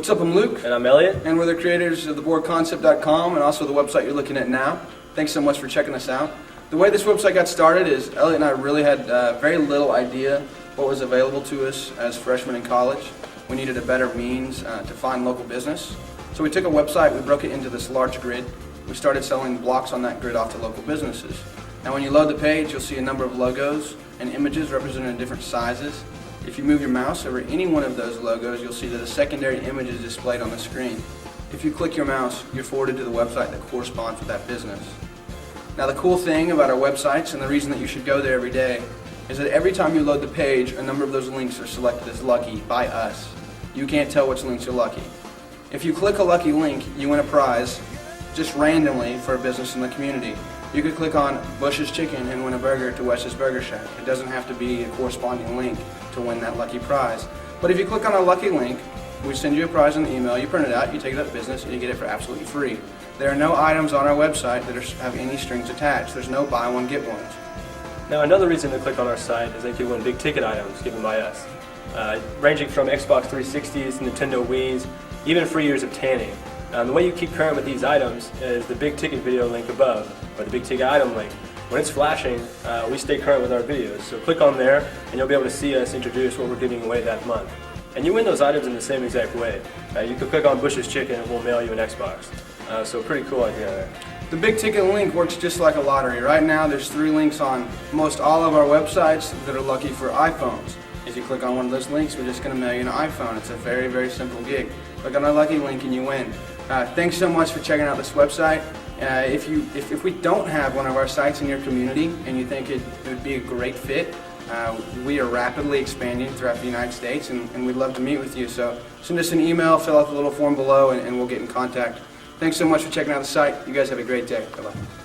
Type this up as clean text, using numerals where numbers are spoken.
What's up, I'm Luke. And I'm Elliot. And we're the creators of theboardconcept.com and also the website you're looking at now. Thanks so much for checking us out. The way this website got started is Elliot and I really had very little idea what was available to us as freshmen in college. We needed a better means to find local business. So we took a website, we broke it into this large grid. We started selling blocks on that grid off to local businesses. Now when you load the page, you'll see a number of logos and images represented in different sizes. If you move your mouse over any one of those logos, you'll see that a secondary image is displayed on the screen. If you click your mouse, you're forwarded to the website that corresponds with that business. Now the cool thing about our websites, and the reason that you should go there every day, is that every time you load the page, a number of those links are selected as lucky by us. You can't tell which links are lucky. If you click a lucky link, you win a prize, just randomly, for a business in the community. You could click on Bush's Chicken and win a burger to Wes's Burger Shack. It doesn't have to be a corresponding link to win that lucky prize. But if you click on a lucky link, we send you a prize in the email, you print it out, you take it up business, and you get it for absolutely free. There are no items on our website that have any strings attached. There's no buy one, get ones. Now another reason to click on our site is they can win big ticket items given by us, ranging from Xbox 360s, Nintendo Wii's, even free years of tanning. The way you keep current with these items is the big ticket video link above, or the big ticket item link. When it's flashing, we stay current with our videos, so click on there and you'll be able to see us introduce what we're giving away that month. And you win those items in the same exact way. You can click on Bush's Chicken and we'll mail you an Xbox. So pretty cool idea there. The big ticket link works just like a lottery. Right now there's 3 links on most all of our websites that are lucky for iPhones. If you click on one of those links, we're just going to mail you an iPhone. It's a very, very simple gig. Click on our lucky link and you win. Thanks so much for checking out this website. If we don't have one of our sites in your community and you think it would be a great fit, we are rapidly expanding throughout the United States and we'd love to meet with you. So send us an email, fill out the little form below, and we'll get in contact. Thanks so much for checking out the site. You guys have a great day. Bye-bye.